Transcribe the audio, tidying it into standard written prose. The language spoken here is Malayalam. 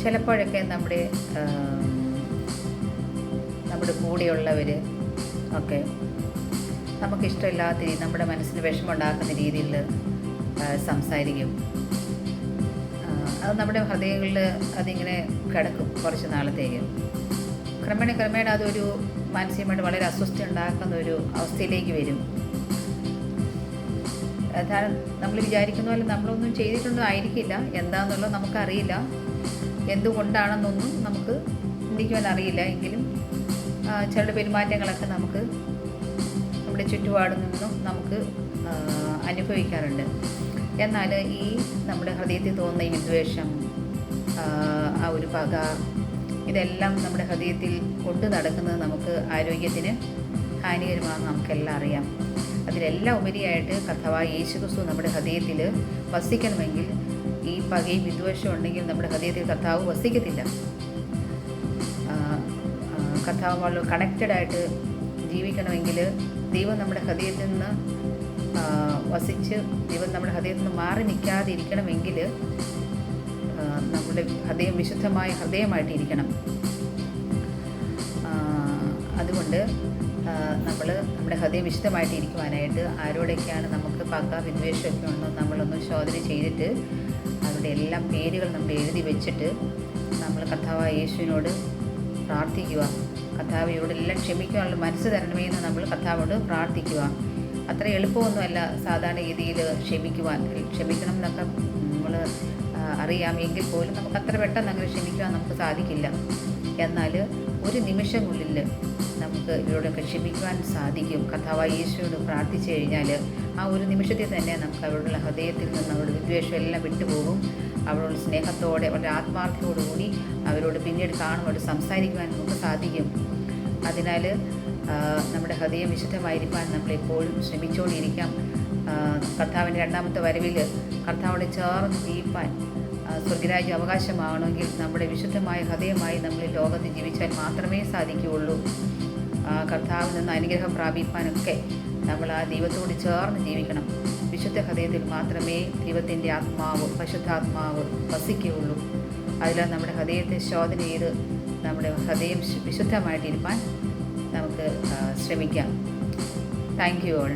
ചിലപ്പോഴൊക്കെ നമ്മുടെ കൂടെയുള്ളവർ ഒക്കെ നമുക്കിഷ്ടമില്ലാത്ത രീതി, നമ്മുടെ മനസ്സിന് വിഷമമുണ്ടാക്കുന്ന രീതിയിൽ സംസാരിക്കും. അത് നമ്മുടെ ഹൃദയങ്ങളിൽ അതിങ്ങനെ കിടക്കും കുറച്ച് നാളത്തേക്ക്. ക്രമേണ അതൊരു മാനസികമായിട്ട് വളരെ അസ്വസ്ഥ ഉണ്ടാക്കുന്ന ഒരു അവസ്ഥയിലേക്ക് വരും. നമ്മൾ വിചാരിക്കുന്ന പോലെ നമ്മളൊന്നും ചെയ്തിട്ടൊന്നും ആയിരിക്കില്ല. എന്താണെന്നുള്ളത് നമുക്കറിയില്ല. എന്തുകൊണ്ടാണെന്നൊന്നും നമുക്ക് ചിന്തിക്കുവാൻ അറിയില്ല. എങ്കിലും ചില പെരുമാറ്റങ്ങളൊക്കെ നമുക്ക് നമ്മുടെ ചുറ്റുപാടിൽ നിന്നും നമുക്ക് അനുഭവിക്കാറുണ്ട്. എന്നാൽ ഈ നമ്മുടെ ഹൃദയത്തിൽ തോന്നുന്ന ഈ വിദ്വേഷം, ആ ഒരു പക, ഇതെല്ലാം നമ്മുടെ ഹൃദയത്തിൽ കൊണ്ടു നടക്കുന്നത് നമുക്ക് ആരോഗ്യത്തിന് ഹാനികരമാണെന്ന് നമുക്കെല്ലാം അറിയാം. അതിലെല്ലാം ഉപരിയായിട്ട് കർത്താവായ യേശുക്രിസ്തു നമ്മുടെ ഹൃദയത്തിൽ വസിക്കണമെങ്കിൽ ഈ പകയും വിദ്വേഷവും ഉണ്ടെങ്കിൽ നമ്മുടെ ഹൃദയത്തിൽ കർത്താവ് വസിക്കത്തില്ല. കർത്താവ് വളരെ കണക്റ്റഡായിട്ട് ജീവിക്കണമെങ്കിൽ ദൈവം നമ്മുടെ ഹൃദയത്തിൽ നിന്ന് വസിച്ച് ദൈവം നമ്മുടെ ഹൃദയത്തിൽ നിന്ന് മാറി നിൽക്കാതെ ഇരിക്കണമെങ്കിൽ നമ്മുടെ ഹൃദയം വിശുദ്ധമായ ഹൃദയമായിട്ടിരിക്കണം. അതുകൊണ്ട് നമ്മുടെ ഹൃദയം വിശുദ്ധമായിട്ടിരിക്കുവാനായിട്ട് ആരോടൊക്കെയാണ് നമുക്ക് പക വിദ്വേഷമൊക്കെ ഉണ്ടോ നമ്മളൊന്ന് ശോധന ചെയ്തിട്ട് അവരുടെ എല്ലാം പേരുകൾ നമ്മൾ എഴുതി വെച്ചിട്ട് നമ്മൾ കർത്താവായ യേശുവിനോട് പ്രാർത്ഥിക്കുക. കർത്താവിനോടെല്ലാം ക്ഷമിക്കാനുള്ള മനസ്സ് തരണമേ എന്ന് നമ്മൾ കർത്താവിനോട് പ്രാർത്ഥിക്കുക. അത്ര എളുപ്പമൊന്നുമല്ല സാധാരണ രീതിയിൽ ക്ഷമിക്കണം എന്നൊക്കെ നമ്മൾ അറിയാം. എങ്കിൽ പോലും നമുക്ക് അത്ര പെട്ടെന്ന് അങ്ങനെ ക്ഷമിക്കാൻ നമുക്ക് സാധിക്കില്ല. എന്നാൽ ഒരു നിമിഷമുള്ളിൽ നമുക്ക് ഇവരോടൊക്കെ ക്ഷമിക്കുവാൻ സാധിക്കും. കർത്താവായ യേശുവോട് പ്രാർത്ഥിച്ചു കഴിഞ്ഞാൽ ആ ഒരു നിമിഷത്തിൽ തന്നെ നമുക്ക് അവരുടെ ഹൃദയത്തിൽ നിന്ന് അവരുടെ വിദ്വേഷം എല്ലാം വിട്ടുപോകും. അവരോട് സ്നേഹത്തോടെ അവരുടെ ആത്മാർത്ഥയോടുകൂടി അവരോട് പിന്നീട് കാണുമ്പോൾ സംസാരിക്കുവാൻ നമുക്ക് സാധിക്കും. അതിനാൽ നമ്മുടെ ഹൃദയം വിശുദ്ധമായിരിക്കാൻ നമ്മളെപ്പോഴും ശ്രമിച്ചുകൊണ്ടിരിക്കാം. കർത്താവിൻ്റെ രണ്ടാമത്തെ വരവിൽ കർത്താവോട് ചേർന്ന് ജീവിപ്പാൻ സ്വർഗരാജ്യം അവകാശമാകണമെങ്കിൽ നമ്മുടെ വിശുദ്ധമായ ഹൃദയമായി നമ്മൾ ലോകത്ത് ജീവിച്ചാൽ മാത്രമേ സാധിക്കുകയുള്ളൂ. കർത്താവിൽ നിന്ന് അനുഗ്രഹം പ്രാപിപ്പാനൊക്കെ നമ്മൾ ആ ദൈവത്തോട് ചേർന്ന് ജീവിക്കണം. വിശുദ്ധ ഹൃദയത്തിൽ മാത്രമേ ദൈവത്തിൻ്റെ ആത്മാവ്, പരിശുദ്ധാത്മാവ് വസിക്കുകയുള്ളൂ. അതിനാൽ നമ്മുടെ ഹൃദയത്തെ ശോധന ചെയ്ത് നമ്മുടെ ഹൃദയം വിശുദ്ധമായിട്ടിരിക്കാൻ നമുക്ക് ശ്രമിക്കാം. Thank you all.